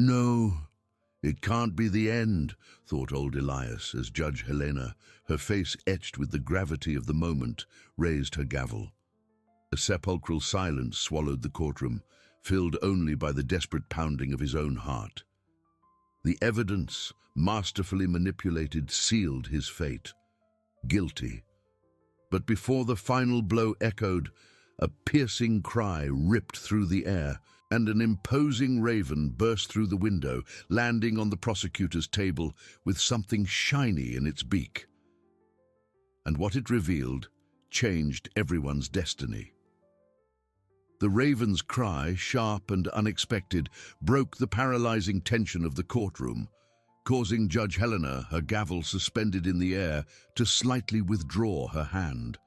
No, it can't be the end, thought old Elias as Judge Helena, her face etched with the gravity of the moment, raised her gavel. A sepulchral silence swallowed the courtroom, filled only by the desperate pounding of his own heart. The evidence, masterfully manipulated, sealed his fate. Guilty. But before the final blow echoed, a piercing cry ripped through the air, and an imposing raven burst through the window, landing on the prosecutor's table with something shiny in its beak. And what it revealed changed everyone's destiny. The raven's cry, sharp and unexpected, broke the paralyzing tension of the courtroom, causing Judge Helena, her gavel suspended in the air, to slightly withdraw her hand.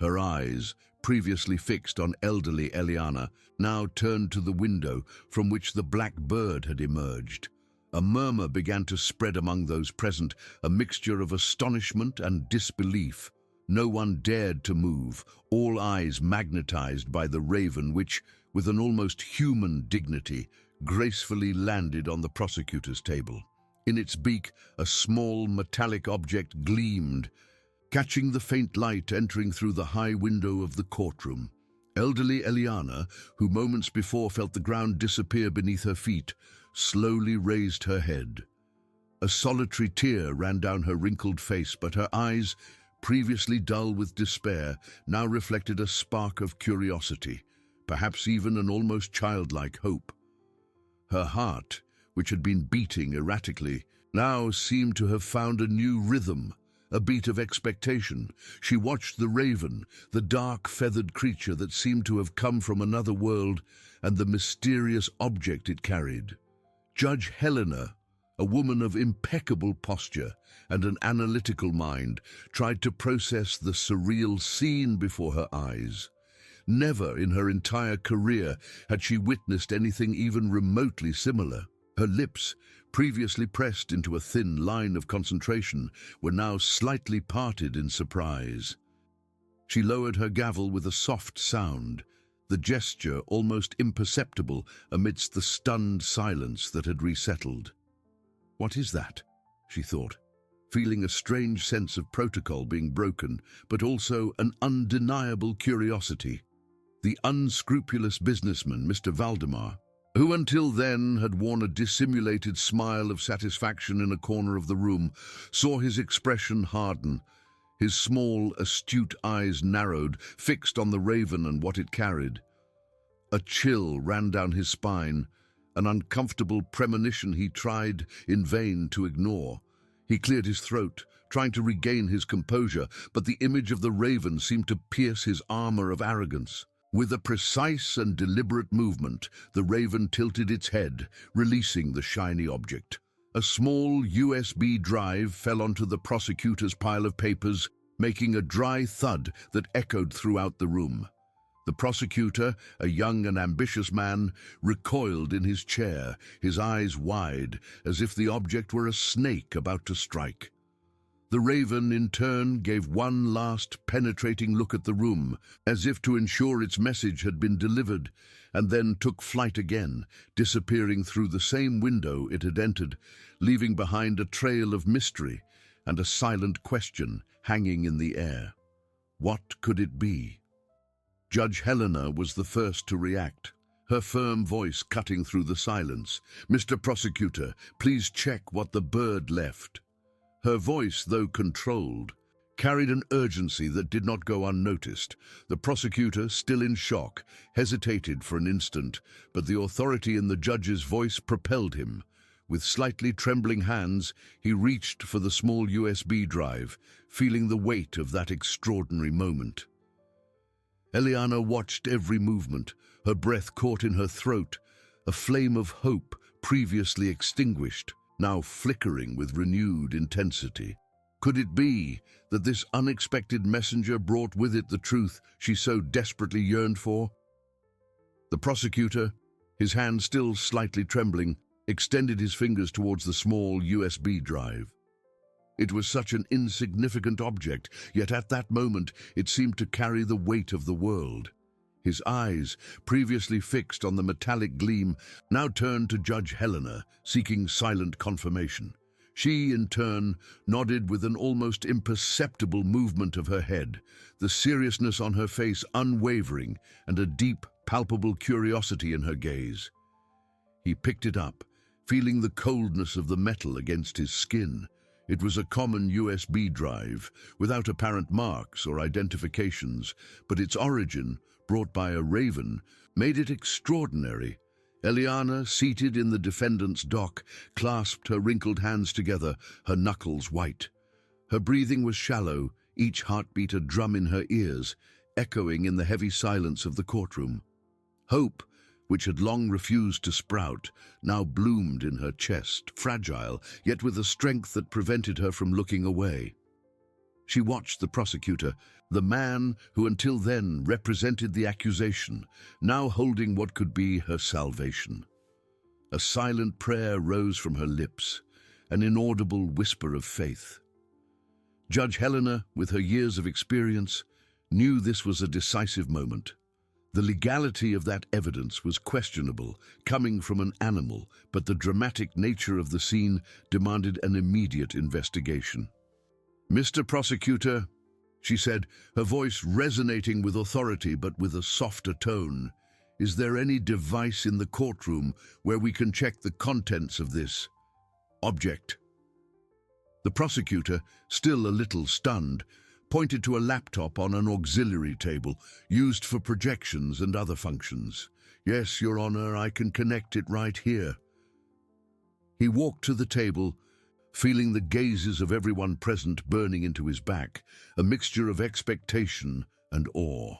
Her eyes, previously fixed on elderly Eliana, now turned to the window from which the black bird had emerged. A murmur began to spread among those present, a mixture of astonishment and disbelief. No one dared to move, all eyes magnetized by the raven which, with an almost human dignity, gracefully landed on the prosecutor's table. In its beak, a small metallic object gleamed, catching the faint light entering through the high window of the courtroom. Elderly Eliana, who moments before felt the ground disappear beneath her feet, slowly raised her head. A solitary tear ran down her wrinkled face, but her eyes, previously dull with despair, now reflected a spark of curiosity, perhaps even an almost childlike hope. Her heart, which had been beating erratically, now seemed to have found a new rhythm, a beat of expectation. She watched the raven, the dark feathered creature that seemed to have come from another world, and the mysterious object it carried. Judge Helena, a woman of impeccable posture and an analytical mind, tried to process the surreal scene before her eyes. Never in her entire career had she witnessed anything even remotely similar. Her lips, previously pressed into a thin line of concentration, were now slightly parted in surprise. She lowered her gavel with a soft sound, the gesture almost imperceptible amidst the stunned silence that had resettled. "What is that?" she thought, feeling a strange sense of protocol being broken, but also an undeniable curiosity. The unscrupulous businessman, Mr. Valdemar, who until then had worn a dissimulated smile of satisfaction in a corner of the room, saw his expression harden. His small, astute eyes narrowed, fixed on the raven and what it carried. A chill ran down his spine, an uncomfortable premonition he tried in vain to ignore. He cleared his throat, trying to regain his composure, but the image of the raven seemed to pierce his armor of arrogance. With a precise and deliberate movement, the raven tilted its head, releasing the shiny object. A small USB drive fell onto the prosecutor's pile of papers, making a dry thud that echoed throughout the room. The prosecutor, a young and ambitious man, recoiled in his chair, his eyes wide, as if the object were a snake about to strike. The raven, in turn, gave one last penetrating look at the room, as if to ensure its message had been delivered, and then took flight again, disappearing through the same window it had entered, leaving behind a trail of mystery and a silent question hanging in the air. What could it be? Judge Helena was the first to react, her firm voice cutting through the silence. "Mr. Prosecutor, please check what the bird left." Her voice, though controlled, carried an urgency that did not go unnoticed. The prosecutor, still in shock, hesitated for an instant, but the authority in the judge's voice propelled him. With slightly trembling hands, he reached for the small USB drive, feeling the weight of that extraordinary moment. Eliana watched every movement, her breath caught in her throat, a flame of hope previously extinguished, now flickering with renewed intensity. Could it be that this unexpected messenger brought with it the truth she so desperately yearned for? The prosecutor, his hand still slightly trembling, extended his fingers towards the small USB drive. It was such an insignificant object, yet at that moment it seemed to carry the weight of the world. His eyes, previously fixed on the metallic gleam, now turned to Judge Helena, seeking silent confirmation. She, in turn, nodded with an almost imperceptible movement of her head, the seriousness on her face unwavering and a deep, palpable curiosity in her gaze. He picked it up, feeling the coldness of the metal against his skin. It was a common USB drive, without apparent marks or identifications, but its origin, brought by a raven, made it extraordinary. Eliana, seated in the defendant's dock, clasped her wrinkled hands together, her knuckles white. Her breathing was shallow, each heartbeat a drum in her ears, echoing in the heavy silence of the courtroom. Hope, which had long refused to sprout, now bloomed in her chest, fragile, yet with a strength that prevented her from looking away. She watched the prosecutor, the man who until then represented the accusation, now holding what could be her salvation. A silent prayer rose from her lips, an inaudible whisper of faith. Judge Helena, with her years of experience, knew this was a decisive moment. The legality of that evidence was questionable, coming from an animal, but the dramatic nature of the scene demanded an immediate investigation. "Mr. Prosecutor," she said, her voice resonating with authority but with a softer tone, "is there any device in the courtroom where we can check the contents of this object?" The prosecutor, still a little stunned, pointed to a laptop on an auxiliary table, used for projections and other functions. "Yes, Your Honor, I can connect it right here." He walked to the table, feeling the gazes of everyone present burning into his back, a mixture of expectation and awe.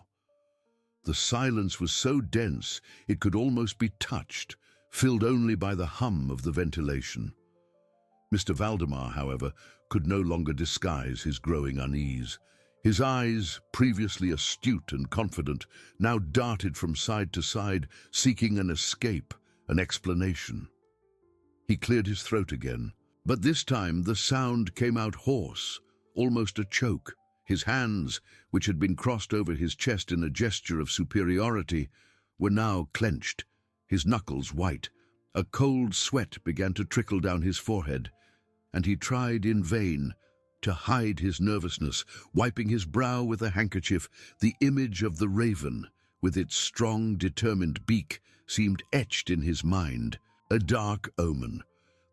The silence was so dense it could almost be touched, filled only by the hum of the ventilation. Mr. Valdemar, however, could no longer disguise his growing unease. His eyes, previously astute and confident, now darted from side to side, seeking an escape, an explanation. He cleared his throat again, but this time the sound came out hoarse, almost a choke. His hands, which had been crossed over his chest in a gesture of superiority, were now clenched, his knuckles white. A cold sweat began to trickle down his forehead, and he tried in vain to hide his nervousness, wiping his brow with a handkerchief. The image of the raven, with its strong, determined beak, seemed etched in his mind, a dark omen.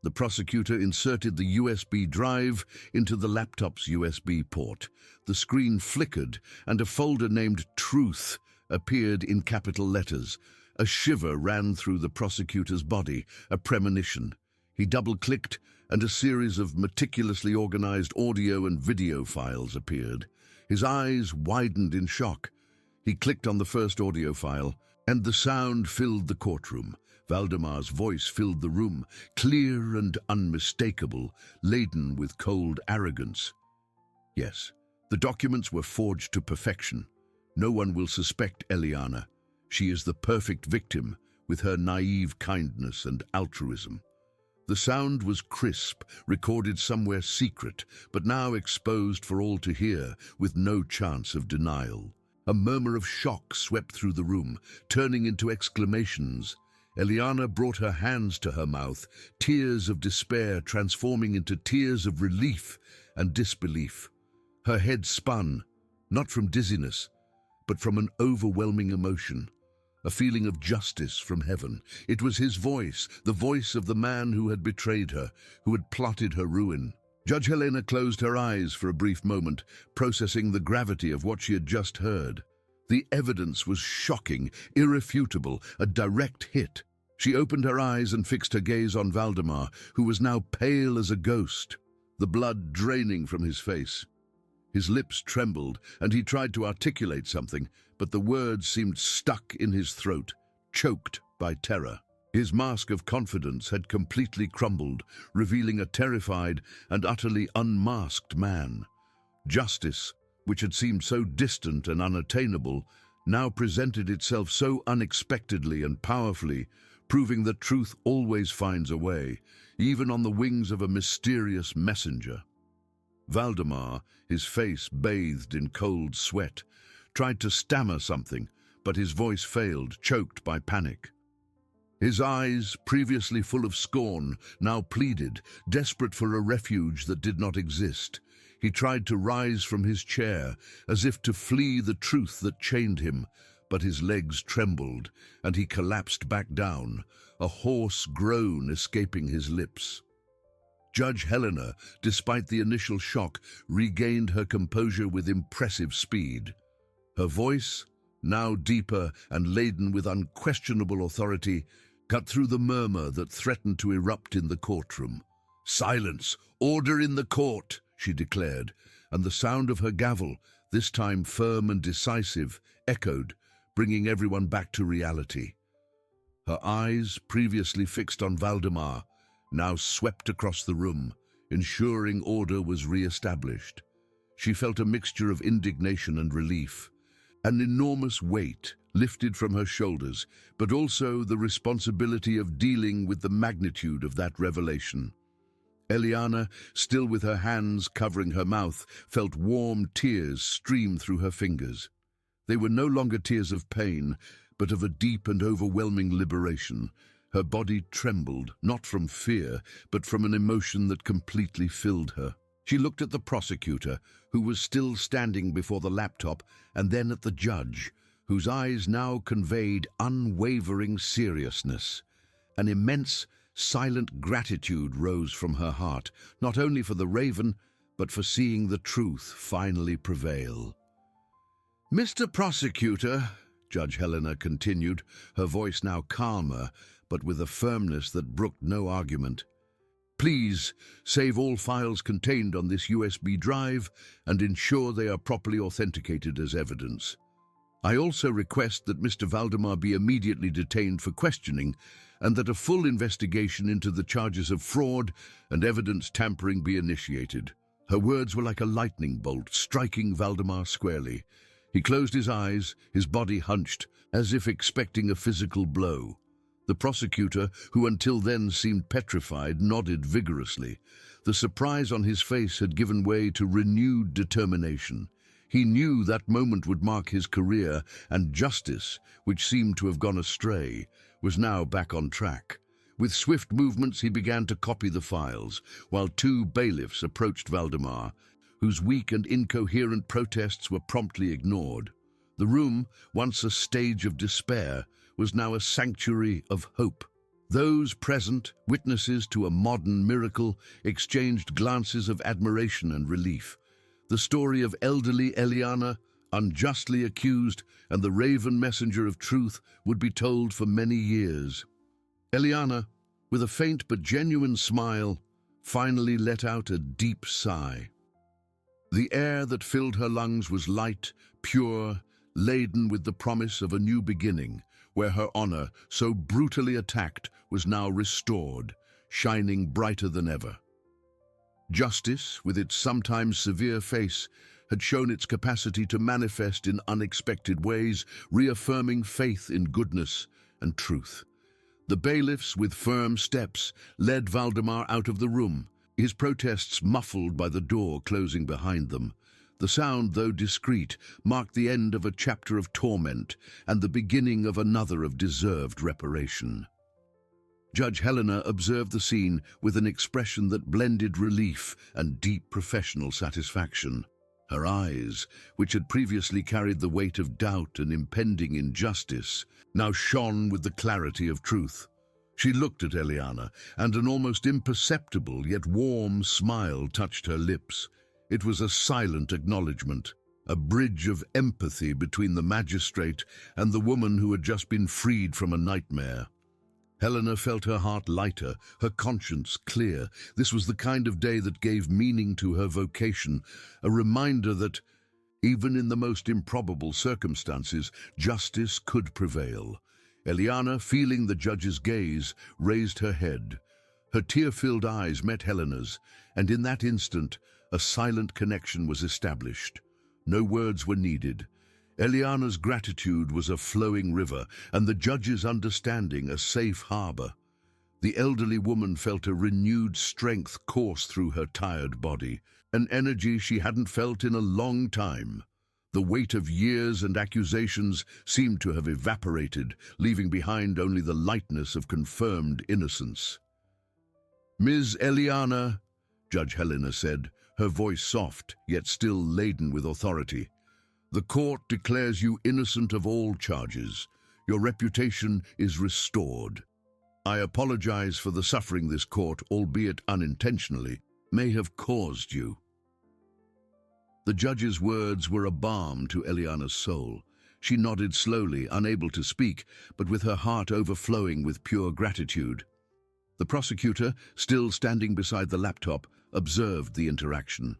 The prosecutor inserted the USB drive into the laptop's USB port. The screen flickered, and a folder named Truth appeared in capital letters. A shiver ran through the prosecutor's body, a premonition. He double-clicked, and a series of meticulously organized audio and video files appeared. His eyes widened in shock. He clicked on the first audio file, and the sound filled the courtroom. Valdemar's voice filled the room, clear and unmistakable, laden with cold arrogance. Yes, the documents were forged to perfection. No one will suspect Eliana. She is the perfect victim, with her naive kindness and altruism. The sound was crisp, recorded somewhere secret, but now exposed for all to hear, with no chance of denial. A murmur of shock swept through the room, turning into exclamations. Eliana brought her hands to her mouth, tears of despair transforming into tears of relief and disbelief. Her head spun, not from dizziness, but from an overwhelming emotion. A feeling of justice from heaven. It was his voice, the voice of the man who had betrayed her, who had plotted her ruin. Judge Helena closed her eyes for a brief moment, processing the gravity of what she had just heard. The evidence was shocking, irrefutable, a direct hit. She opened her eyes and fixed her gaze on Valdemar, who was now pale as a ghost, the blood draining from his face. His lips trembled, and he tried to articulate something, but the words seemed stuck in his throat, choked by terror. His mask of confidence had completely crumbled, revealing a terrified and utterly unmasked man. Justice, which had seemed so distant and unattainable, now presented itself so unexpectedly and powerfully, proving that truth always finds a way, even on the wings of a mysterious messenger. Valdemar, his face bathed in cold sweat, tried to stammer something, but his voice failed, choked by panic. His eyes, previously full of scorn, now pleaded, desperate for a refuge that did not exist. He tried to rise from his chair, as if to flee the truth that chained him, but his legs trembled, and he collapsed back down, a hoarse groan escaping his lips. Judge Helena, despite the initial shock, regained her composure with impressive speed. Her voice, now deeper and laden with unquestionable authority, cut through the murmur that threatened to erupt in the courtroom. "Silence! Order in the court!" she declared, and the sound of her gavel, this time firm and decisive, echoed, bringing everyone back to reality. Her eyes, previously fixed on Valdemar, now swept across the room, ensuring order was re-established. She felt a mixture of indignation and relief. An enormous weight lifted from her shoulders, but also the responsibility of dealing with the magnitude of that revelation. Eliana, still with her hands covering her mouth, felt warm tears stream through her fingers. They were no longer tears of pain, but of a deep and overwhelming liberation. Her body trembled, not from fear, but from an emotion that completely filled her. She looked at the prosecutor, who was still standing before the laptop, and then at the judge, whose eyes now conveyed unwavering seriousness. An immense, silent gratitude rose from her heart, not only for the Raven, but for seeing the truth finally prevail. "Mr. Prosecutor," Judge Helena continued, her voice now calmer, but with a firmness that brooked no argument, "please save all files contained on this USB drive and ensure they are properly authenticated as evidence. I also request that Mr. Valdemar be immediately detained for questioning and that a full investigation into the charges of fraud and evidence tampering be initiated." Her words were like a lightning bolt, striking Valdemar squarely. He closed his eyes, his body hunched, as if expecting a physical blow. The prosecutor, who until then seemed petrified, nodded vigorously. The surprise on his face had given way to renewed determination. He knew that moment would mark his career, and justice, which seemed to have gone astray, was now back on track. With swift movements he began to copy the files, while two bailiffs approached Valdemar, whose weak and incoherent protests were promptly ignored. The room, once a stage of despair, was now a sanctuary of hope. Those present, witnesses to a modern miracle, exchanged glances of admiration and relief. The story of elderly Eliana, unjustly accused, and the Raven messenger of truth would be told for many years. Eliana, with a faint but genuine smile, finally let out a deep sigh. The air that filled her lungs was light, pure, laden with the promise of a new beginning, where her honor, so brutally attacked, was now restored, shining brighter than ever. Justice, with its sometimes severe face, had shown its capacity to manifest in unexpected ways, reaffirming faith in goodness and truth. The bailiffs, with firm steps, led Valdemar out of the room, his protests muffled by the door closing behind them. The sound, though discreet, marked the end of a chapter of torment and the beginning of another of deserved reparation. Judge Helena observed the scene with an expression that blended relief and deep professional satisfaction. Her eyes, which had previously carried the weight of doubt and impending injustice, now shone with the clarity of truth. She looked at Eliana, and an almost imperceptible yet warm smile touched her lips. It was a silent acknowledgement, a bridge of empathy between the magistrate and the woman who had just been freed from a nightmare. Helena felt her heart lighter, her conscience clear. This was the kind of day that gave meaning to her vocation, a reminder that, even in the most improbable circumstances, justice could prevail. Eliana, feeling the judge's gaze, raised her head. Her tear-filled eyes met Helena's, and in that instant, a silent connection was established. No words were needed. Eliana's gratitude was a flowing river, and the judge's understanding a safe harbor. The elderly woman felt a renewed strength course through her tired body, an energy she hadn't felt in a long time. The weight of years and accusations seemed to have evaporated, leaving behind only the lightness of confirmed innocence. "Ms. Eliana," Judge Helena said, her voice soft, yet still laden with authority, "the court declares you innocent of all charges. Your reputation is restored. I apologize for the suffering this court, albeit unintentionally, may have caused you." The judge's words were a balm to Eliana's soul. She nodded slowly, unable to speak, but with her heart overflowing with pure gratitude. The prosecutor, still standing beside the laptop, observed the interaction.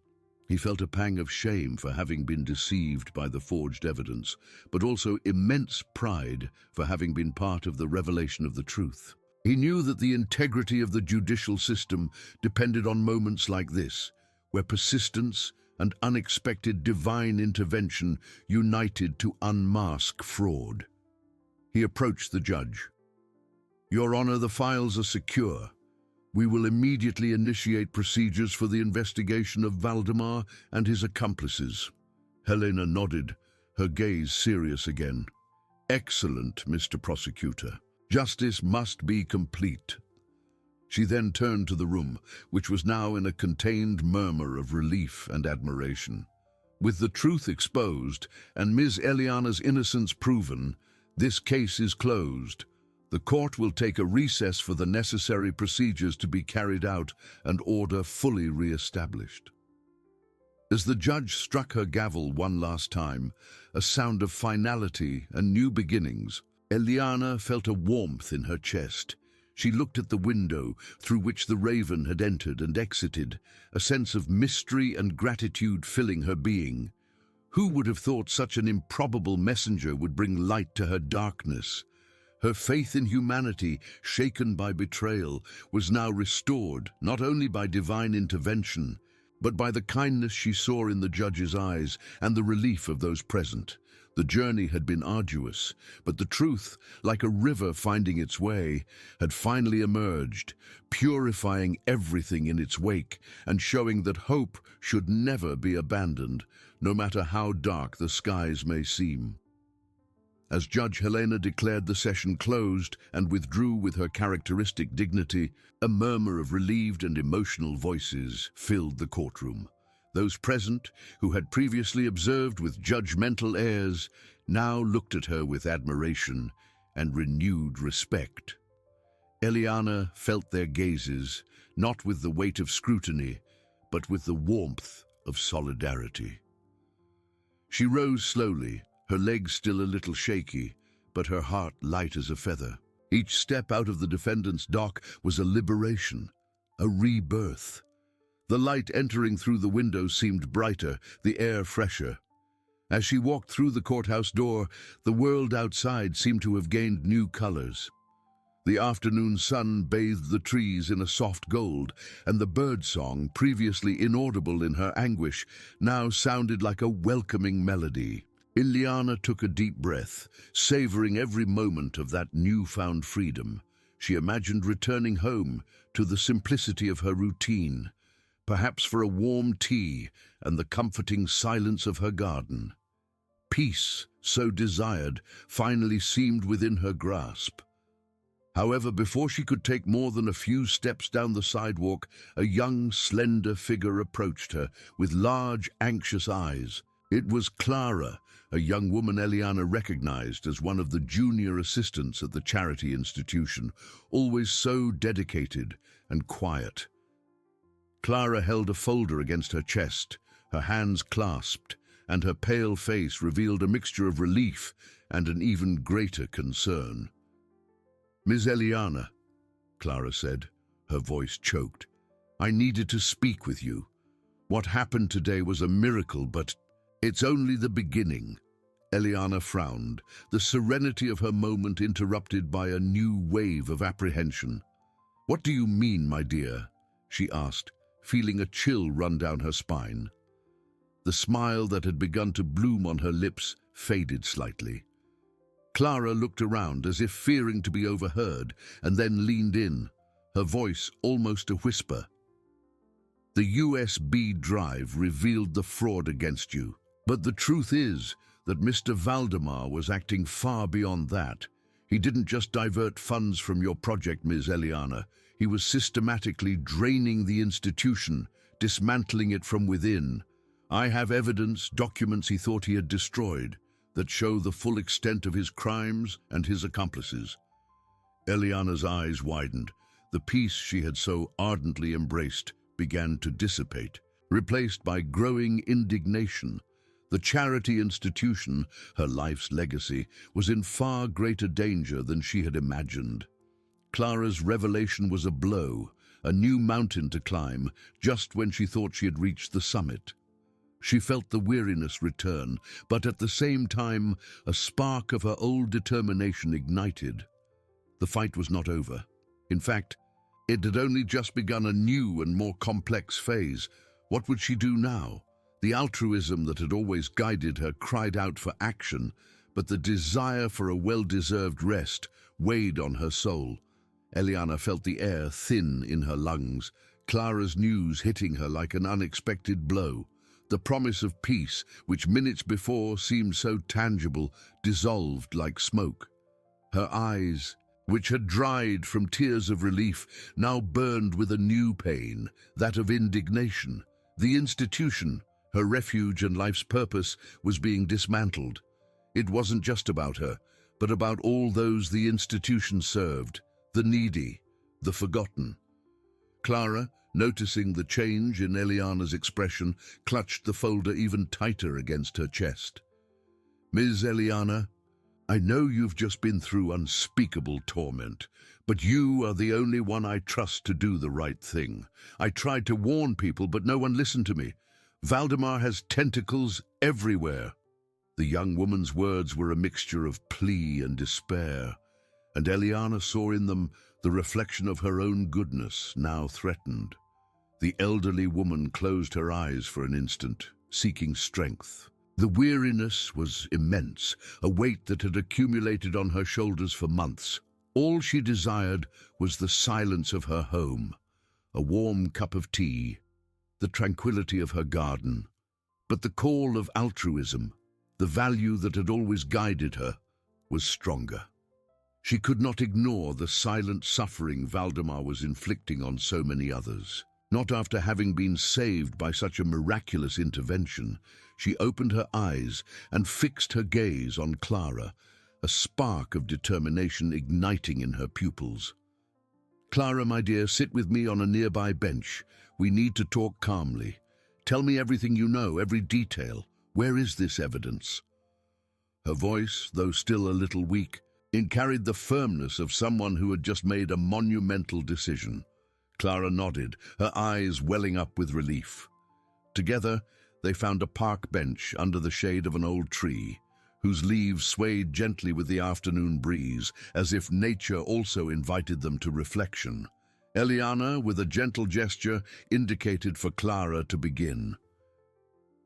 He felt a pang of shame for having been deceived by the forged evidence, but also immense pride for having been part of the revelation of the truth. He knew that the integrity of the judicial system depended on moments like this, where persistence and unexpected divine intervention united to unmask fraud. He approached the judge. "Your Honor, the files are secure. We will immediately initiate procedures for the investigation of Valdemar and his accomplices." Helena nodded, her gaze serious again. "Excellent, Mr. Prosecutor. Justice must be complete." She then turned to the room, which was now in a contained murmur of relief and admiration. With the truth exposed and Ms. Eliana's innocence proven, this case is closed. The court will take a recess for the necessary procedures to be carried out and order fully re-established. As the judge struck her gavel one last time, a sound of finality and new beginnings, Eliana felt a warmth in her chest. She looked at the window through which the raven had entered and exited, a sense of mystery and gratitude filling her being. Who would have thought such an improbable messenger would bring light to her darkness? Her faith in humanity, shaken by betrayal, was now restored not only by divine intervention, but by the kindness she saw in the judge's eyes and the relief of those present. The journey had been arduous, but the truth, like a river finding its way, had finally emerged, purifying everything in its wake and showing that hope should never be abandoned, no matter how dark the skies may seem. As Judge Helena declared the session closed and withdrew with her characteristic dignity, a murmur of relieved and emotional voices filled the courtroom. Those present, who had previously observed with judgmental airs, now looked at her with admiration and renewed respect. Eliana felt their gazes, not with the weight of scrutiny, but with the warmth of solidarity. She rose slowly, her legs still a little shaky, but her heart light as a feather. Each step out of the defendant's dock was a liberation, a rebirth. The light entering through the window seemed brighter, the air fresher. As she walked through the courthouse door, the world outside seemed to have gained new colors. The afternoon sun bathed the trees in a soft gold, and the birdsong, previously inaudible in her anguish, now sounded like a welcoming melody. Eliana took a deep breath, savoring every moment of that newfound freedom. She imagined returning home to the simplicity of her routine, perhaps for a warm tea and the comforting silence of her garden. Peace, so desired, finally seemed within her grasp. However, before she could take more than a few steps down the sidewalk, a young, slender figure approached her with large, anxious eyes. It was Clara, a young woman Eliana recognized as one of the junior assistants at the charity institution, always so dedicated and quiet. Clara held a folder against her chest, her hands clasped, and her pale face revealed a mixture of relief and an even greater concern. "Ms. Eliana," Clara said, her voice choked, "I needed to speak with you. What happened today was a miracle, but it's only the beginning." Eliana frowned, the serenity of her moment interrupted by a new wave of apprehension. "What do you mean, my dear?" she asked, feeling a chill run down her spine. The smile that had begun to bloom on her lips faded slightly. Clara looked around as if fearing to be overheard, and then leaned in, her voice almost a whisper. "The USB drive revealed the fraud against you. But the truth is that Mr. Valdemar was acting far beyond that. He didn't just divert funds from your project, Ms. Eliana. He was systematically draining the institution, dismantling it from within. I have evidence, documents he thought he had destroyed, that show the full extent of his crimes and his accomplices. Eliana's eyes widened. The peace she had so ardently embraced began to dissipate, replaced by growing indignation. The charity institution, her life's legacy, was in far greater danger than she had imagined. Clara's revelation was a blow, a new mountain to climb, just when she thought she had reached the summit. She felt the weariness return, but at the same time, a spark of her old determination ignited. The fight was not over. In fact, it had only just begun a new and more complex phase. What would she do now? The altruism that had always guided her cried out for action, but the desire for a well-deserved rest weighed on her soul. Eliana felt the air thin in her lungs, Clara's news hitting her like an unexpected blow. The promise of peace, which minutes before seemed so tangible, dissolved like smoke. Her eyes, which had dried from tears of relief, now burned with a new pain, that of indignation. The institution, her refuge and life's purpose, was being dismantled. It wasn't just about her, but about all those the institution served, the needy, the forgotten. Clara, noticing the change in Eliana's expression, clutched the folder even tighter against her chest. Ms. Eliana, I know you've just been through unspeakable torment, but you are the only one I trust to do the right thing. I tried to warn people, but no one listened to me. Valdemar has tentacles everywhere. The young woman's words were a mixture of plea and despair, and Eliana saw in them the reflection of her own goodness, now threatened. The elderly woman closed her eyes for an instant, seeking strength. The weariness was immense, a weight that had accumulated on her shoulders for months. All she desired was the silence of her home, a warm cup of tea, the tranquility of her garden. But the call of altruism, the value that had always guided her, was stronger. She could not ignore the silent suffering Valdemar was inflicting on so many others. Not after having been saved by such a miraculous intervention. She opened her eyes and fixed her gaze on Clara, a spark of determination igniting in her pupils. Clara, my dear, sit with me on a nearby bench. We need to talk calmly. Tell me everything you know, every detail. Where is this evidence? Her voice, though still a little weak, carried the firmness of someone who had just made a monumental decision. Clara nodded, her eyes welling up with relief. Together, they found a park bench under the shade of an old tree, whose leaves swayed gently with the afternoon breeze, as if nature also invited them to reflection. Eliana, with a gentle gesture, indicated for Clara to begin.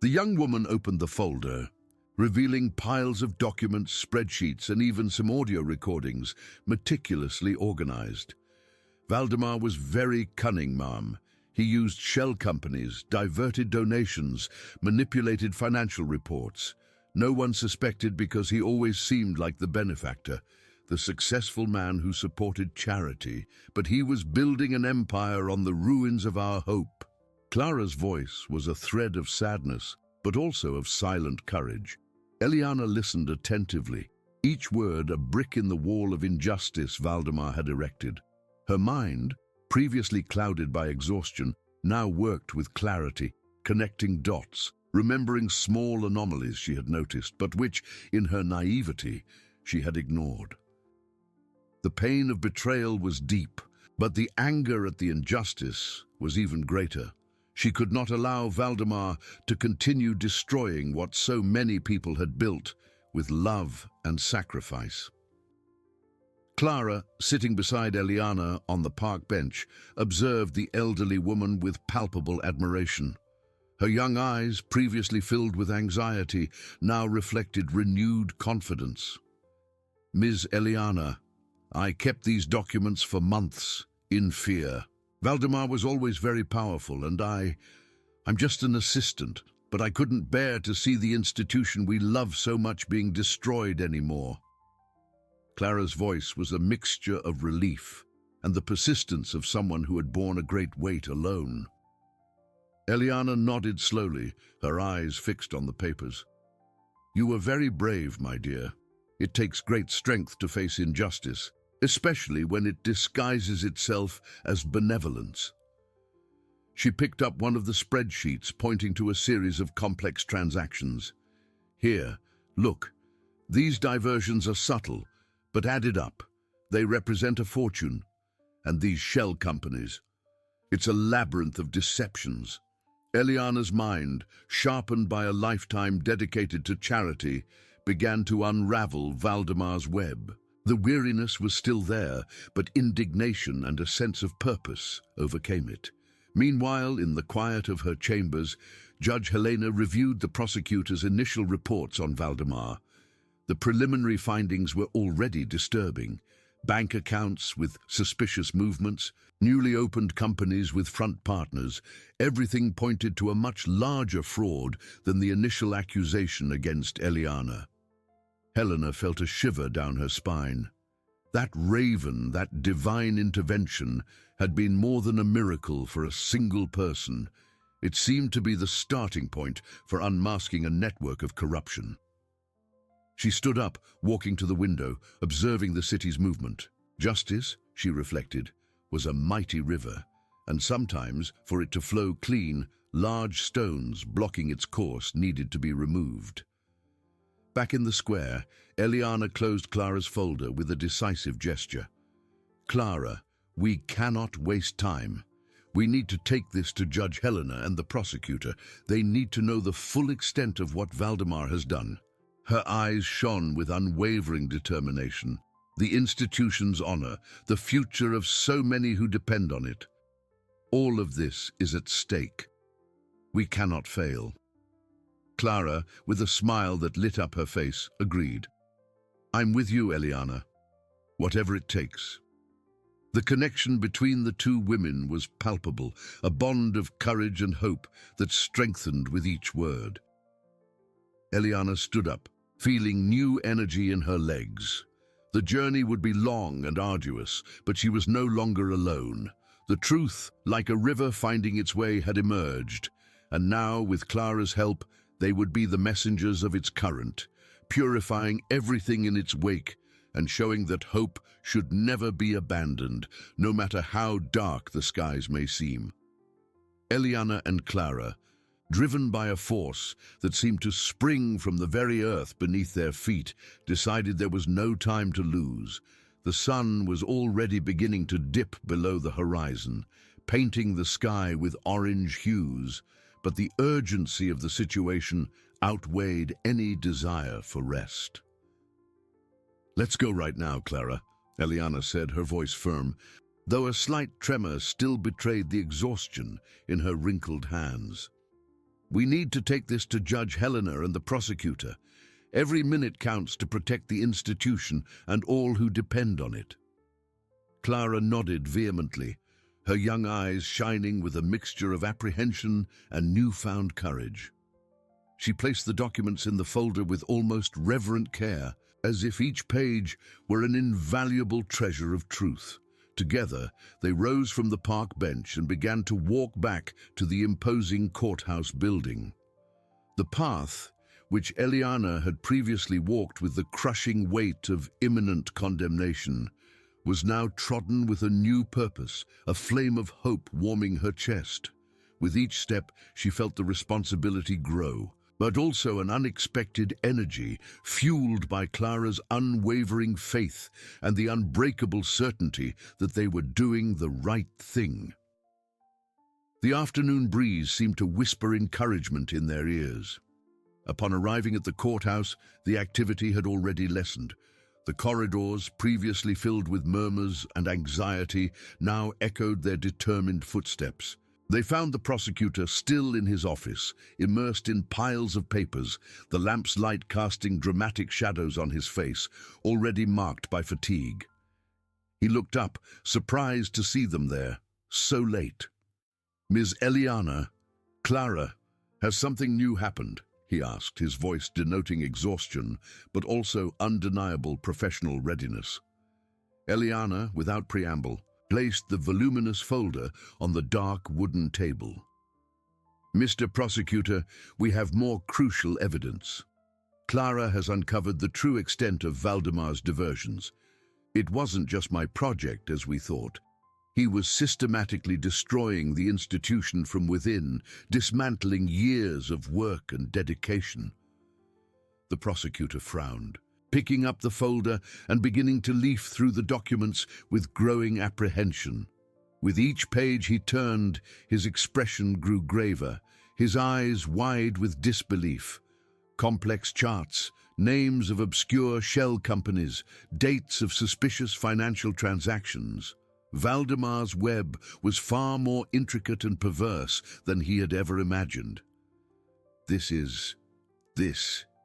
The young woman opened the folder, revealing piles of documents, spreadsheets, and even some audio recordings, meticulously organized. Valdemar was very cunning, ma'am. He used shell companies, diverted donations, manipulated financial reports. No one suspected because he always seemed like the benefactor, the successful man who supported charity, but he was building an empire on the ruins of our hope. Clara's voice was a thread of sadness, but also of silent courage. Eliana listened attentively, each word a brick in the wall of injustice Valdemar had erected. Her mind, previously clouded by exhaustion, now worked with clarity, connecting dots, remembering small anomalies she had noticed, but which, in her naivety, she had ignored. The pain of betrayal was deep, but the anger at the injustice was even greater. She could not allow Valdemar to continue destroying what so many people had built with love and sacrifice. Clara, sitting beside Eliana on the park bench, observed the elderly woman with palpable admiration. Her young eyes, previously filled with anxiety, now reflected renewed confidence. Ms. Eliana, I kept these documents for months, in fear. Valdemar was always very powerful, and I'm just an assistant. but I couldn't bear to see the institution we love so much being destroyed anymore." Clara's voice was a mixture of relief and the persistence of someone who had borne a great weight alone. Eliana nodded slowly, her eyes fixed on the papers. "You were very brave, my dear. It takes great strength to face injustice, especially when it disguises itself as benevolence." She picked up one of the spreadsheets, pointing to a series of complex transactions. "Here, look. These diversions are subtle, but added up, they represent a fortune. And these shell companies. It's a labyrinth of deceptions." Eliana's mind, sharpened by a lifetime dedicated to charity, began to unravel Valdemar's web. The weariness was still there, but indignation and a sense of purpose overcame it. Meanwhile, in the quiet of her chambers, Judge Helena reviewed the prosecutor's initial reports on Valdemar. The preliminary findings were already disturbing. Bank accounts with suspicious movements, newly opened companies with front partners, everything pointed to a much larger fraud than the initial accusation against Eliana. Helena felt a shiver down her spine. That raven, that divine intervention, had been more than a miracle for a single person. It seemed to be the starting point for unmasking a network of corruption. She stood up, walking to the window, observing the city's movement. Justice, she reflected, was a mighty river, and sometimes, for it to flow clean, large stones blocking its course needed to be removed. Back in the square, Eliana closed Clara's folder with a decisive gesture. "Clara, we cannot waste time. We need to take this to Judge Helena and the prosecutor. They need to know the full extent of what Valdemar has done." Her eyes shone with unwavering determination. The institution's honor, the future of so many who depend on it. All of this is at stake. We cannot fail. Clara, with a smile that lit up her face, agreed. "I'm with you, Eliana. Whatever it takes." The connection between the two women was palpable, a bond of courage and hope that strengthened with each word. Eliana stood up, feeling new energy in her legs. The journey would be long and arduous, but she was no longer alone. The truth, like a river finding its way, had emerged, and now, with Clara's help, they would be the messengers of its current, purifying everything in its wake and showing that hope should never be abandoned, no matter how dark the skies may seem. Eliana and Clara, driven by a force that seemed to spring from the very earth beneath their feet, decided there was no time to lose. The sun was already beginning to dip below the horizon, painting the sky with orange hues, but the urgency of the situation outweighed any desire for rest. "Let's go right now, Clara," Eliana said, her voice firm, though a slight tremor still betrayed the exhaustion in her wrinkled hands. "We need to take this to Judge Helena and the prosecutor. Every minute counts to protect the institution and all who depend on it." Clara nodded vehemently, her young eyes shining with a mixture of apprehension and newfound courage. She placed the documents in the folder with almost reverent care, as if each page were an invaluable treasure of truth. Together, they rose from the park bench and began to walk back to the imposing courthouse building. The path, which Eliana had previously walked with the crushing weight of imminent condemnation, was now trodden with a new purpose, a flame of hope warming her chest. With each step, she felt the responsibility grow, but also an unexpected energy fueled by Clara's unwavering faith and the unbreakable certainty that they were doing the right thing. The afternoon breeze seemed to whisper encouragement in their ears. Upon arriving at the courthouse, the activity had already lessened. The corridors, previously filled with murmurs and anxiety, now echoed their determined footsteps. They found the prosecutor still in his office, immersed in piles of papers, the lamp's light casting dramatic shadows on his face, already marked by fatigue. He looked up, surprised to see them there, so late. "Ms. Eliana, Clara, Has something new happened? He asked, his voice denoting exhaustion, but also undeniable professional readiness. Eliana, without preamble, placed the voluminous folder on the dark wooden table. Mr. Prosecutor, we have more crucial evidence. Clara has uncovered the true extent of Valdemar's diversions. It wasn't just my project, as we thought. He was systematically destroying the institution from within, dismantling years of work and dedication. The prosecutor frowned, picking up the folder and beginning to leaf through the documents with growing apprehension. With each page he turned, his expression grew graver, his eyes wide with disbelief. Complex charts, names of obscure shell companies, dates of suspicious financial transactions. Valdemar's web was far more intricate and perverse than he had ever imagined. This is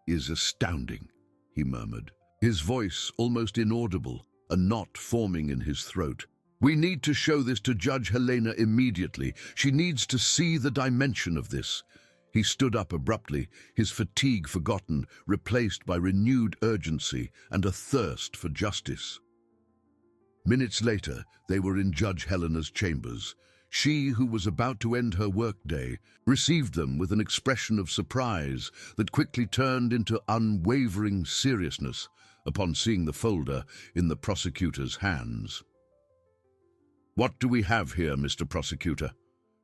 astounding, he murmured, his voice almost inaudible, a knot forming in his throat. We need to show this to Judge Helena immediately. She needs to see the dimension of this. He stood up abruptly, his fatigue forgotten, replaced by renewed urgency and a thirst for justice. Minutes later, they were in Judge Helena's chambers. She, who was about to end her workday, received them with an expression of surprise that quickly turned into unwavering seriousness upon seeing the folder in the prosecutor's hands. "What do we have here, Mr. Prosecutor?"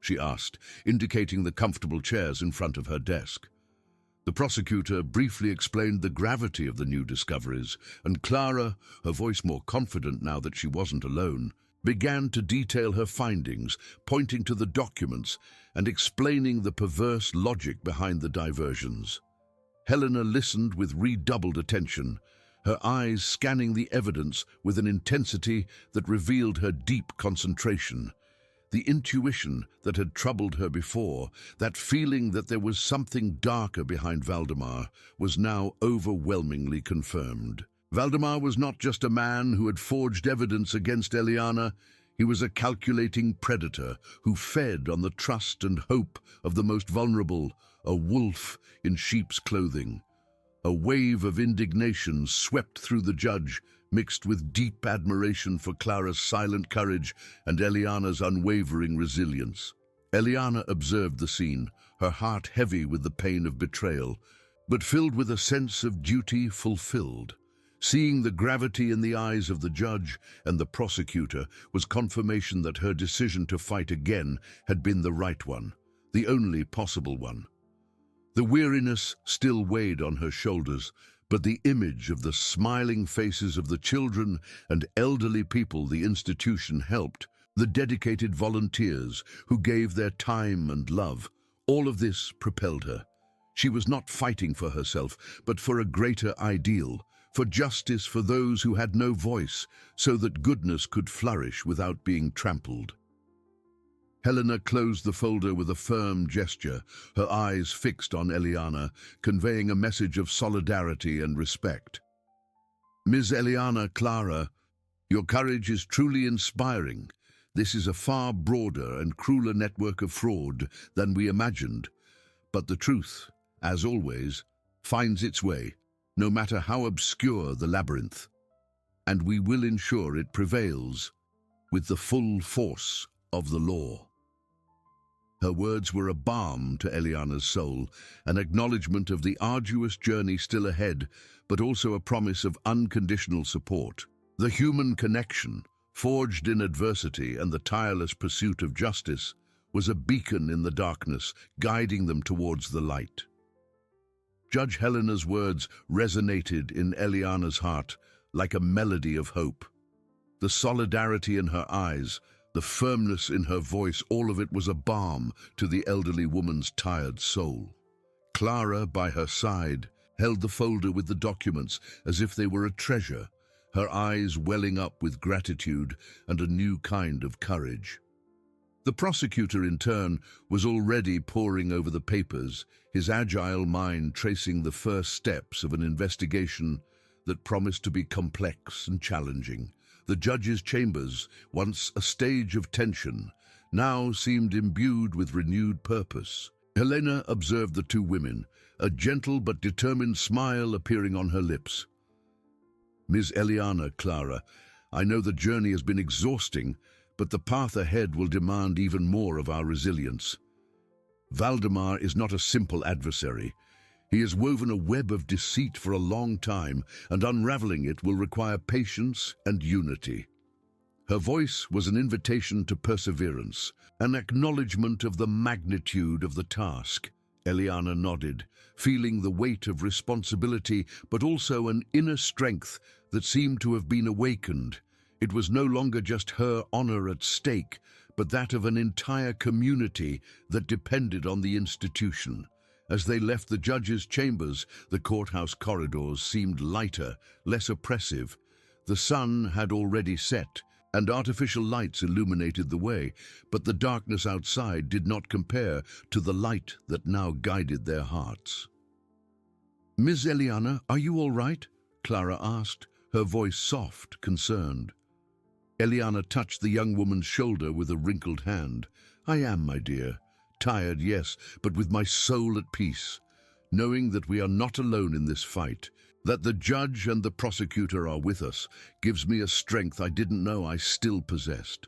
she asked, indicating the comfortable chairs in front of her desk. The prosecutor briefly explained the gravity of the new discoveries, and Clara, her voice more confident now that she wasn't alone, began to detail her findings, pointing to the documents and explaining the perverse logic behind the diversions. Helena listened with redoubled attention, her eyes scanning the evidence with an intensity that revealed her deep concentration. The intuition that had troubled her before, that feeling that there was something darker behind Valdemar, was now overwhelmingly confirmed. Valdemar was not just a man who had forged evidence against Eliana. He was a calculating predator who fed on the trust and hope of the most vulnerable, a wolf in sheep's clothing. A wave of indignation swept through the judge, mixed with deep admiration for Clara's silent courage and Eliana's unwavering resilience. Eliana observed the scene, her heart heavy with the pain of betrayal, but filled with a sense of duty fulfilled. Seeing the gravity in the eyes of the judge and the prosecutor was confirmation that her decision to fight again had been the right one, the only possible one. The weariness still weighed on her shoulders, but the image of the smiling faces of the children and elderly people the institution helped, the dedicated volunteers who gave their time and love, all of this propelled her. She was not fighting for herself, but for a greater ideal, for justice for those who had no voice, so that goodness could flourish without being trampled. Helena closed the folder with a firm gesture, her eyes fixed on Eliana, conveying a message of solidarity and respect. "Ms. Eliana Clara, your courage is truly inspiring. This is a far broader and crueler network of fraud than we imagined. But the truth, as always, finds its way, no matter how obscure the labyrinth. And we will ensure it prevails with the full force of the law." Her words were a balm to Eliana's soul, an acknowledgement of the arduous journey still ahead, but also a promise of unconditional support. The human connection, forged in adversity and the tireless pursuit of justice, was a beacon in the darkness, guiding them towards the light. Judge Helena's words resonated in Eliana's heart like a melody of hope. The solidarity in her eyes, the firmness in her voice, all of it was a balm to the elderly woman's tired soul. Clara, by her side, held the folder with the documents as if they were a treasure, her eyes welling up with gratitude and a new kind of courage. The prosecutor, in turn, was already poring over the papers, his agile mind tracing the first steps of an investigation that promised to be complex and challenging. The judge's chambers, once a stage of tension, now seemed imbued with renewed purpose. Helena observed the two women, a gentle but determined smile appearing on her lips. Ms. Eliana, Clara, I know the journey has been exhausting, but the path ahead will demand even more of our resilience. Valdemar is not a simple adversary. He has woven a web of deceit for a long time, and unraveling it will require patience and unity. Her voice was an invitation to perseverance, an acknowledgement of the magnitude of the task. Eliana nodded, feeling the weight of responsibility, but also an inner strength that seemed to have been awakened. It was no longer just her honor at stake, but that of an entire community that depended on the institution. As they left the judges' chambers, the courthouse corridors seemed lighter, less oppressive. The sun had already set, and artificial lights illuminated the way, but the darkness outside did not compare to the light that now guided their hearts. "Ms. Eliana, are you all right?" Clara asked, her voice soft, concerned. Eliana touched the young woman's shoulder with a wrinkled hand. "I am, my dear. Tired, yes, but with my soul at peace, knowing that we are not alone in this fight. That the judge and the prosecutor are with us gives me a strength I didn't know I still possessed."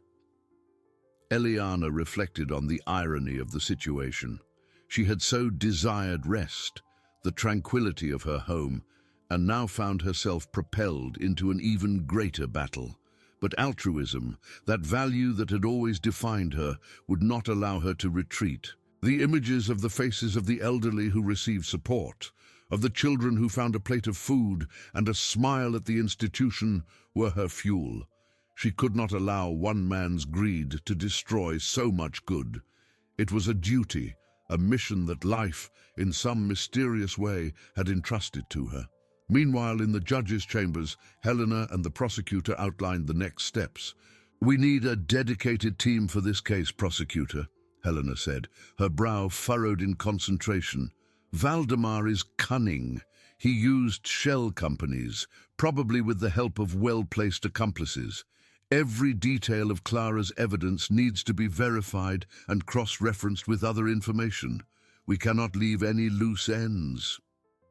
Eliana reflected on the irony of the situation. She had so desired rest, the tranquility of her home, and now found herself propelled into an even greater battle. But altruism, that value that had always defined her, would not allow her to retreat. The images of the faces of the elderly who received support, of the children who found a plate of food and a smile at the institution, were her fuel. She could not allow one man's greed to destroy so much good. It was a duty, a mission that life, in some mysterious way, had entrusted to her. Meanwhile, in the judges' chambers, Helena and the prosecutor outlined the next steps. "We need a dedicated team for this case, prosecutor," Helena said, her brow furrowed in concentration. "Valdemar is cunning. He used shell companies, probably with the help of well-placed accomplices. Every detail of Clara's evidence needs to be verified and cross-referenced with other information. We cannot leave any loose ends."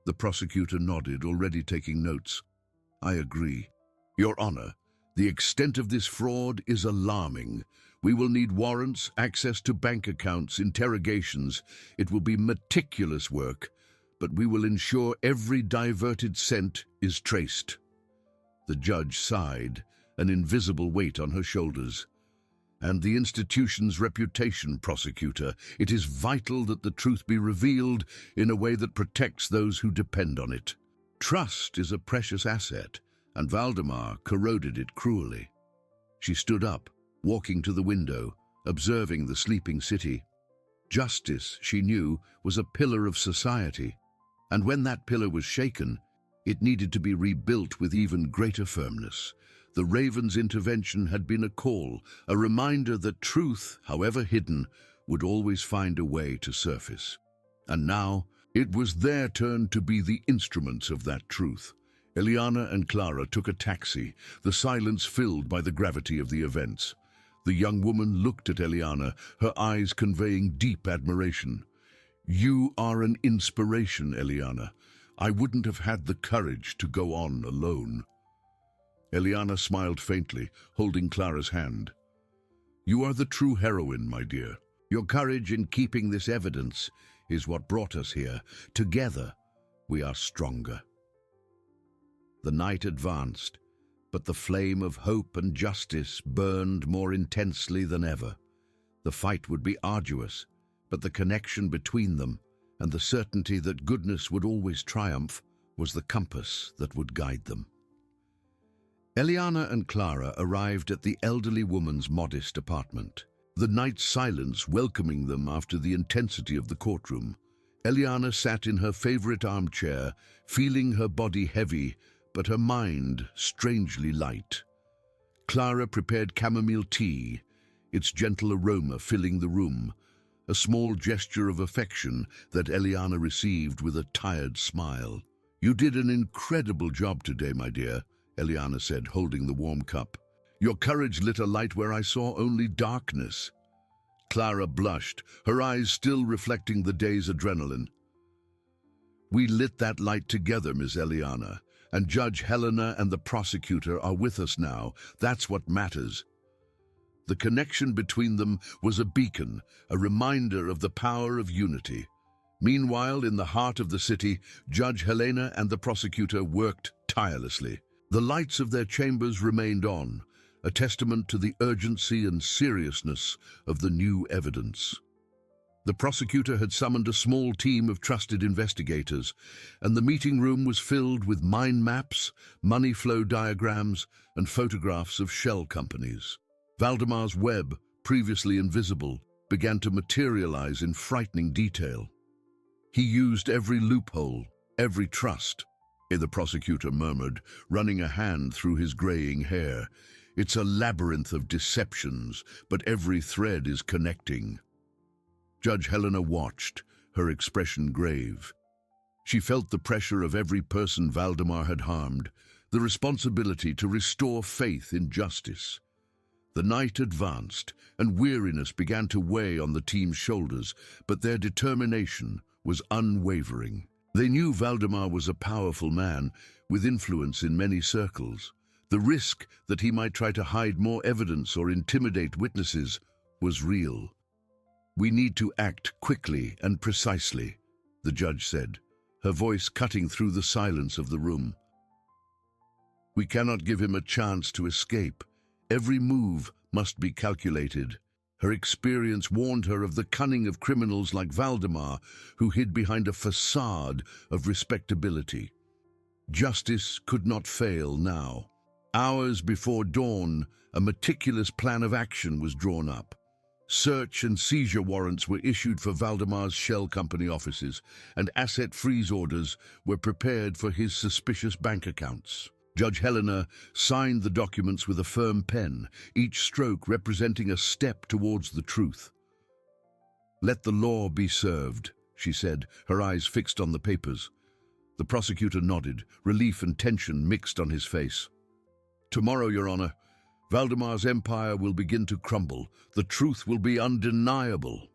The prosecutor nodded, already taking notes. "I agree. Your Honor, the extent of this fraud is alarming. We will need warrants, access to bank accounts, interrogations. It will be meticulous work, but we will ensure every diverted cent is traced." The judge sighed, an invisible weight on her shoulders. "And the institution's reputation, prosecutor. It is vital that the truth be revealed in a way that protects those who depend on it. Trust is a precious asset, and Valdemar corroded it cruelly." She stood up, walking to the window, observing the sleeping city. Justice, she knew, was a pillar of society, and when that pillar was shaken, it needed to be rebuilt with even greater firmness. The Raven's intervention had been a call, a reminder that truth, however hidden, would always find a way to surface. And now, it was their turn to be the instruments of that truth. Eliana and Clara took a taxi, the silence filled by the gravity of the events. The young woman looked at Eliana, her eyes conveying deep admiration. "You are an inspiration, Eliana. I wouldn't have had the courage to go on alone." Eliana smiled faintly, holding Clara's hand. "You are the true heroine, my dear. Your courage in keeping this evidence is what brought us here. Together, we are stronger." The night advanced, but the flame of hope and justice burned more intensely than ever. The fight would be arduous, but the connection between them and the certainty that goodness would always triumph was the compass that would guide them. Eliana and Clara arrived at the elderly woman's modest apartment, the night silence welcoming them after the intensity of the courtroom. Eliana sat in her favorite armchair, feeling her body heavy, but her mind strangely light. Clara prepared chamomile tea, its gentle aroma filling the room, a small gesture of affection that Eliana received with a tired smile. "You did an incredible job today, my dear," Eliana said, holding the warm cup. "Your courage lit a light where I saw only darkness." Clara blushed, her eyes still reflecting the day's adrenaline. "We lit that light together, Miss Eliana, and Judge Helena and the prosecutor are with us now. That's what matters." The connection between them was a beacon, a reminder of the power of unity. Meanwhile, in the heart of the city, Judge Helena and the prosecutor worked tirelessly. The lights of their chambers remained on, a testament to the urgency and seriousness of the new evidence. The prosecutor had summoned a small team of trusted investigators, and the meeting room was filled with mind maps, money flow diagrams, and photographs of shell companies. Valdemar's web, previously invisible, began to materialize in frightening detail. He used every loophole, every trust, the prosecutor murmured, running a hand through his graying hair. "It's a labyrinth of deceptions, but every thread is connecting." Judge Helena watched, her expression grave. She felt the pressure of every person Valdemar had harmed, the responsibility to restore faith in justice. The night advanced, and weariness began to weigh on the team's shoulders, but their determination was unwavering. They knew Valdemar was a powerful man, with influence in many circles. The risk that he might try to hide more evidence or intimidate witnesses was real. "We need to act quickly and precisely," the judge said, her voice cutting through the silence of the room. "We cannot give him a chance to escape. Every move must be calculated." Her experience warned her of the cunning of criminals like Valdemar, who hid behind a facade of respectability. Justice could not fail now. Hours before dawn, a meticulous plan of action was drawn up. Search and seizure warrants were issued for Valdemar's shell company offices, and asset freeze orders were prepared for his suspicious bank accounts. Judge Helena signed the documents with a firm pen, each stroke representing a step towards the truth. "Let the law be served," she said, her eyes fixed on the papers. The prosecutor nodded, relief and tension mixed on his face. "Tomorrow, Your Honor, Valdemar's empire will begin to crumble. The truth will be undeniable."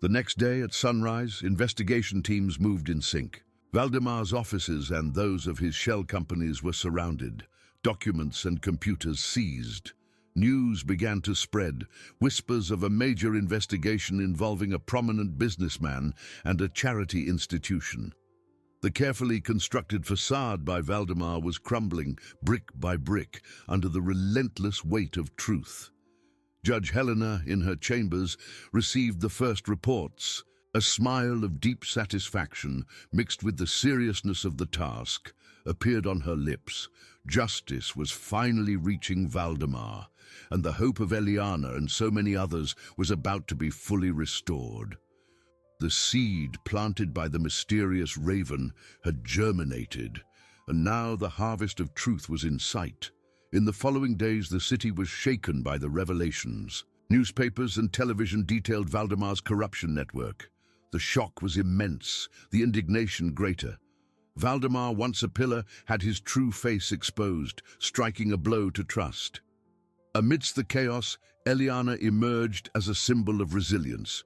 The next day at sunrise, investigation teams moved in sync. Valdemar's offices and those of his shell companies were surrounded, documents and computers seized. News began to spread, whispers of a major investigation involving a prominent businessman and a charity institution. The carefully constructed facade by Valdemar was crumbling, brick by brick, under the relentless weight of truth. Judge Helena, in her chambers, received the first reports. A smile of deep satisfaction, mixed with the seriousness of the task, appeared on her lips. Justice was finally reaching Valdemar, and the hope of Eliana and so many others was about to be fully restored. The seed planted by the mysterious raven had germinated, and now the harvest of truth was in sight. In the following days, the city was shaken by the revelations. Newspapers and television detailed Valdemar's corruption network. The shock was immense, the indignation greater. Valdemar, once a pillar, had his true face exposed, striking a blow to trust. Amidst the chaos, Eliana emerged as a symbol of resilience.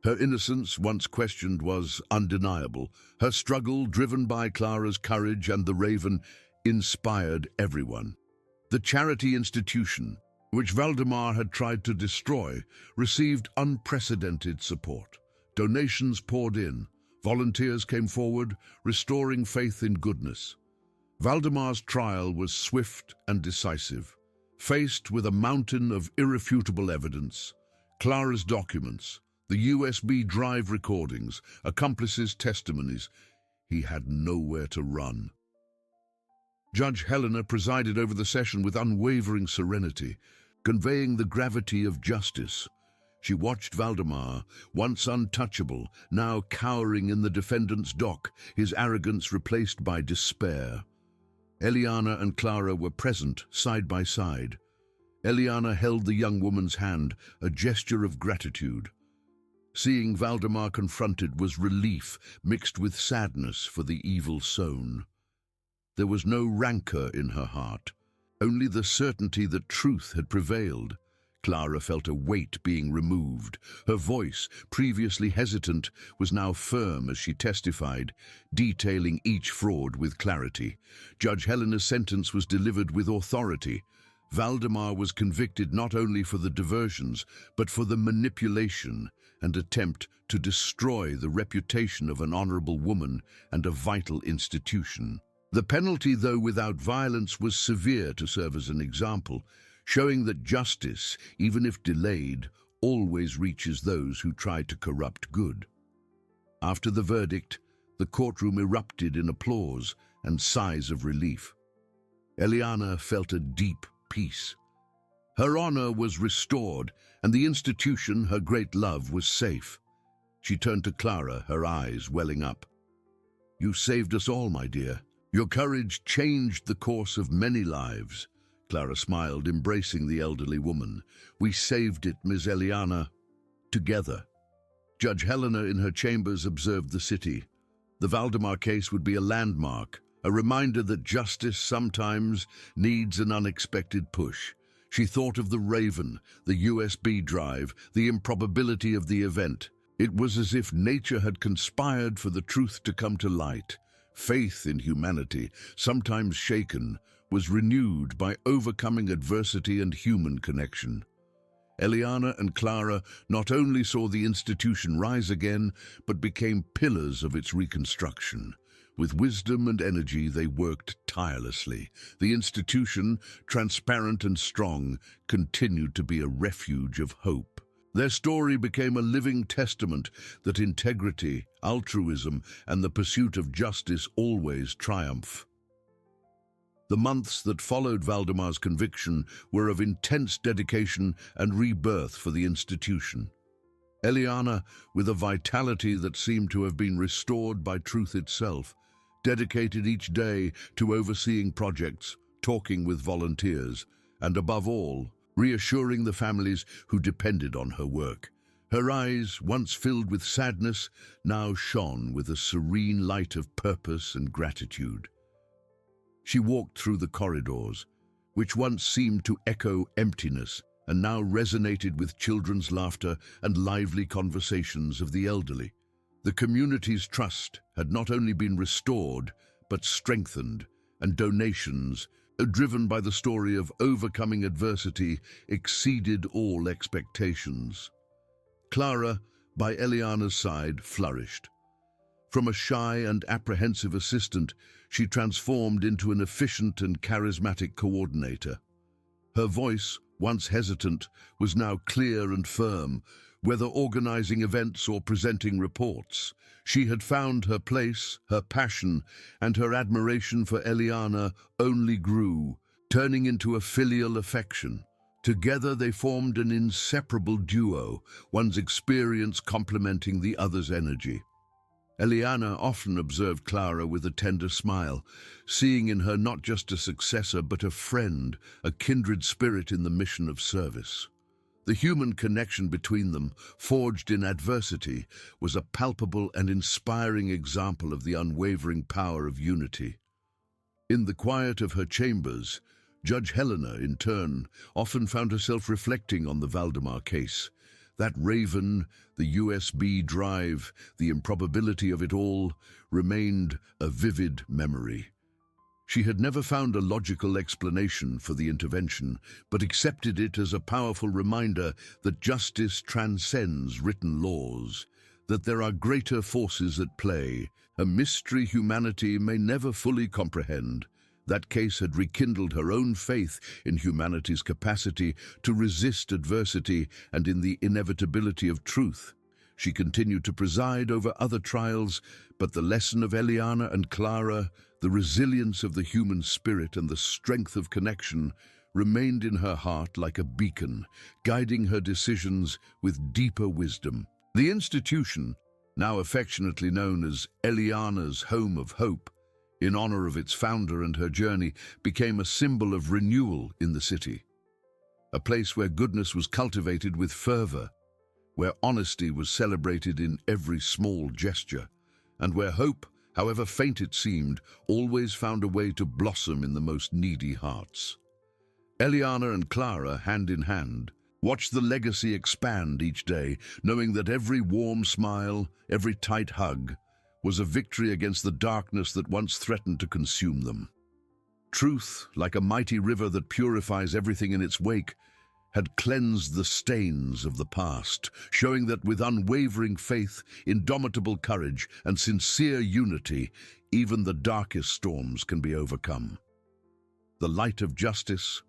Her innocence, once questioned, was undeniable. Her struggle, driven by Clara's courage and the raven, inspired everyone. The charity institution, which Valdemar had tried to destroy, received unprecedented support. Donations poured in. Volunteers came forward, restoring faith in goodness. Valdemar's trial was swift and decisive. Faced with a mountain of irrefutable evidence, Clara's documents, the USB drive recordings, accomplices' testimonies, he had nowhere to run. Judge Helena presided over the session with unwavering serenity, conveying the gravity of justice. She watched Valdemar, once untouchable, now cowering in the defendant's dock, his arrogance replaced by despair. Eliana and Clara were present, side by side. Eliana held the young woman's hand, a gesture of gratitude. Seeing Valdemar confronted was relief mixed with sadness for the evil sown. There was no rancor in her heart, only the certainty that truth had prevailed. Clara felt a weight being removed. Her voice, previously hesitant, was now firm as she testified, detailing each fraud with clarity. Judge Helena's sentence was delivered with authority. Valdemar was convicted not only for the diversions, but for the manipulation and attempt to destroy the reputation of an honorable woman and a vital institution. The penalty, though without violence, was severe to serve as an example, showing that justice, even if delayed, always reaches those who try to corrupt good. After the verdict, the courtroom erupted in applause and sighs of relief. Eliana felt a deep peace. Her honor was restored, and the institution her great love was safe. She turned to Clara, her eyes welling up. "You saved us all, my dear. Your courage changed the course of many lives." Clara smiled, embracing the elderly woman. "We saved it, Miss Eliana, together." Judge Helena in her chambers observed the city. The Valdemar case would be a landmark, a reminder that justice sometimes needs an unexpected push. She thought of the Raven, the USB drive, the improbability of the event. It was as if nature had conspired for the truth to come to light. Faith in humanity, sometimes shaken, was renewed by overcoming adversity and human connection. Eliana and Clara not only saw the institution rise again, but became pillars of its reconstruction. With wisdom and energy, they worked tirelessly. The institution, transparent and strong, continued to be a refuge of hope. Their story became a living testament that integrity, altruism, and the pursuit of justice always triumph. The months that followed Valdemar's conviction were of intense dedication and rebirth for the institution. Eliana, with a vitality that seemed to have been restored by truth itself, dedicated each day to overseeing projects, talking with volunteers, and above all, reassuring the families who depended on her work. Her eyes, once filled with sadness, now shone with a serene light of purpose and gratitude. She walked through the corridors, which once seemed to echo emptiness and now resonated with children's laughter and lively conversations of the elderly. The community's trust had not only been restored, but strengthened, and donations, driven by the story of overcoming adversity, exceeded all expectations. Clara, by Eliana's side, flourished. From a shy and apprehensive assistant, she transformed into an efficient and charismatic coordinator. Her voice, once hesitant, was now clear and firm, whether organizing events or presenting reports. She had found her place, her passion, and her admiration for Eliana only grew, turning into a filial affection. Together they formed an inseparable duo, one's experience complementing the other's energy. Eliana often observed Clara with a tender smile, seeing in her not just a successor but a friend, a kindred spirit in the mission of service. The human connection between them, forged in adversity, was a palpable and inspiring example of the unwavering power of unity. In the quiet of her chambers, Judge Helena, in turn, often found herself reflecting on the Valdemar case. That Raven, the USB drive, the improbability of it all, remained a vivid memory. She had never found a logical explanation for the intervention, but accepted it as a powerful reminder that justice transcends written laws, that there are greater forces at play, a mystery humanity may never fully comprehend. That case had rekindled her own faith in humanity's capacity to resist adversity and in the inevitability of truth. She continued to preside over other trials, but the lesson of Eliana and Clara, the resilience of the human spirit and the strength of connection, remained in her heart like a beacon, guiding her decisions with deeper wisdom. The institution, now affectionately known as Eliana's Home of Hope, in honor of its founder and her journey, became a symbol of renewal in the city. A place where goodness was cultivated with fervor, where honesty was celebrated in every small gesture, and where hope, however faint it seemed, always found a way to blossom in the most needy hearts. Eliana and Clara, hand in hand, Watch the legacy expand each day, knowing that every warm smile, every tight hug, was a victory against the darkness that once threatened to consume them. Truth, like a mighty river that purifies everything in its wake, had cleansed the stains of the past, showing that with unwavering faith, indomitable courage, and sincere unity, even the darkest storms can be overcome. The light of justice,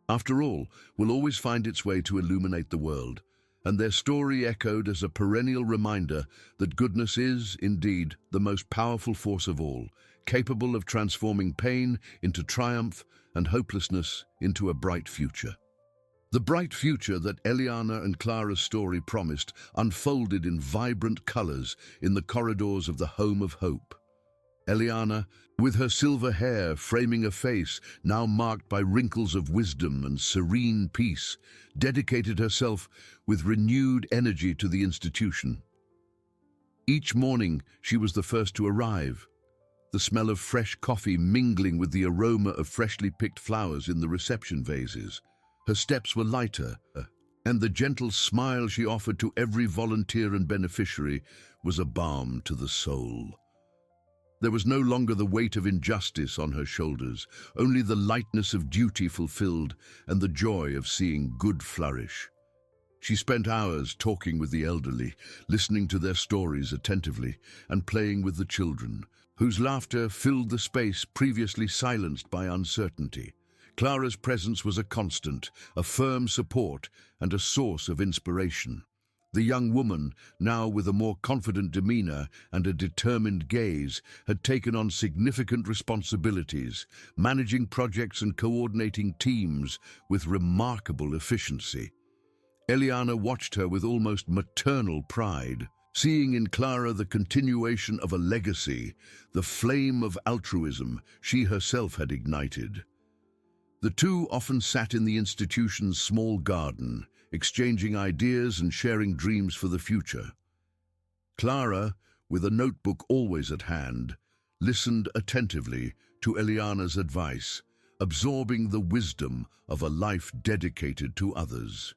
after all, will always find its way to illuminate the world, and their story echoed as a perennial reminder that goodness is, indeed, the most powerful force of all, capable of transforming pain into triumph and hopelessness into a bright future. The bright future that Eliana and Clara's story promised unfolded in vibrant colors in the corridors of the Home of Hope. Eliana, with her silver hair framing a face now marked by wrinkles of wisdom and serene peace, dedicated herself with renewed energy to the institution. Each morning, she was the first to arrive, the smell of fresh coffee mingling with the aroma of freshly picked flowers in the reception vases. Her steps were lighter, and the gentle smile she offered to every volunteer and beneficiary was a balm to the soul. There was no longer the weight of injustice on her shoulders, only the lightness of duty fulfilled and the joy of seeing good flourish. She spent hours talking with the elderly, listening to their stories attentively, and playing with the children, whose laughter filled the space previously silenced by uncertainty. Clara's presence was a constant, a firm support, and a source of inspiration. The young woman, now with a more confident demeanor and a determined gaze, had taken on significant responsibilities, managing projects and coordinating teams with remarkable efficiency. Eliana watched her with almost maternal pride, seeing in Clara the continuation of a legacy, the flame of altruism she herself had ignited. The two often sat in the institution's small garden, exchanging ideas and sharing dreams for the future. Clara, with a notebook always at hand, listened attentively to Eliana's advice, absorbing the wisdom of a life dedicated to others.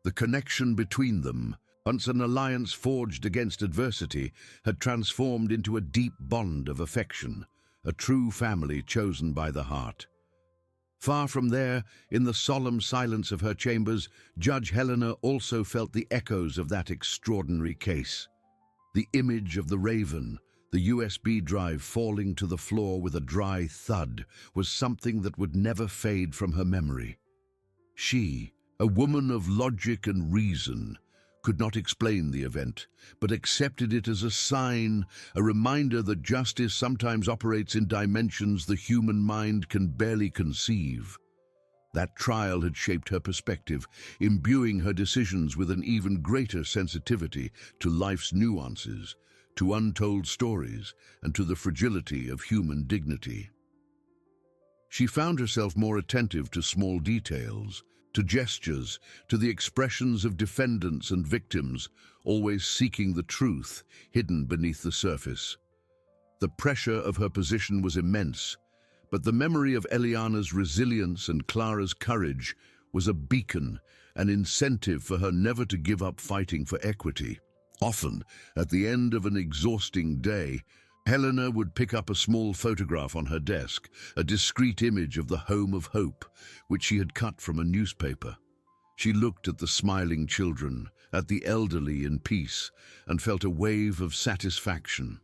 The connection between them, once an alliance forged against adversity, had transformed into a deep bond of affection, a true family chosen by the heart. Far from there, in the solemn silence of her chambers, Judge Helena also felt the echoes of that extraordinary case. The image of the Raven, the USB drive falling to the floor with a dry thud, was something that would never fade from her memory. She, a woman of logic and reason, could not explain the event, but accepted it as a sign, a reminder that justice sometimes operates in dimensions the human mind can barely conceive. That trial had shaped her perspective, imbuing her decisions with an even greater sensitivity to life's nuances, to untold stories, and to the fragility of human dignity. She found herself more attentive to small details, to gestures, to the expressions of defendants and victims, always seeking the truth hidden beneath the surface. The pressure of her position was immense, but the memory of Eliana's resilience and Clara's courage was a beacon, an incentive for her never to give up fighting for equity. Often, at the end of an exhausting day, Helena would pick up a small photograph on her desk, a discreet image of the Home of Hope, which she had cut from a newspaper. She looked at the smiling children, at the elderly in peace, and felt a wave of satisfaction.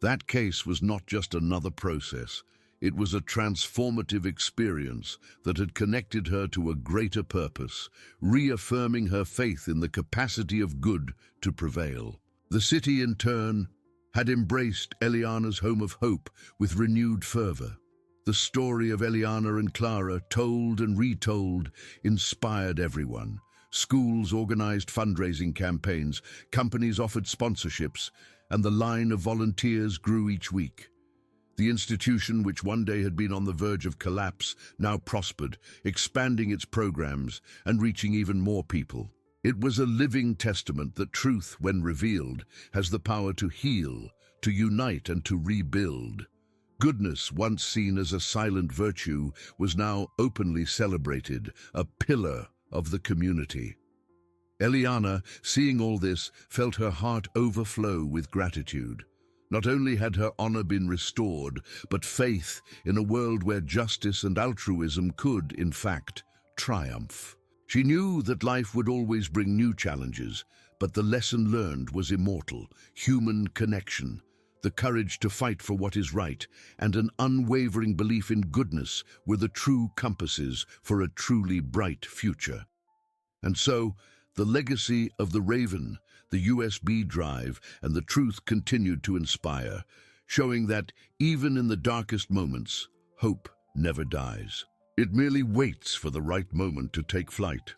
That case was not just another process. It was a transformative experience that had connected her to a greater purpose, reaffirming her faith in the capacity of good to prevail. The city, in turn, had embraced Eliana's Home of Hope with renewed fervor. The story of Eliana and Clara, told and retold, inspired everyone. Schools organized fundraising campaigns, companies offered sponsorships, and the line of volunteers grew each week. The institution, which one day had been on the verge of collapse, now prospered, expanding its programs and reaching even more people. It was a living testament that truth, when revealed, has the power to heal, to unite, and to rebuild. Goodness, once seen as a silent virtue, was now openly celebrated, a pillar of the community. Eliana, seeing all this, felt her heart overflow with gratitude. Not only had her honor been restored, but faith in a world where justice and altruism could, in fact, triumph. She knew that life would always bring new challenges, but the lesson learned was immortal: human connection, the courage to fight for what is right, and an unwavering belief in goodness were the true compasses for a truly bright future. And so, the legacy of the Raven, the USB drive, and the truth continued to inspire, showing that, even in the darkest moments, hope never dies. It merely waits for the right moment to take flight.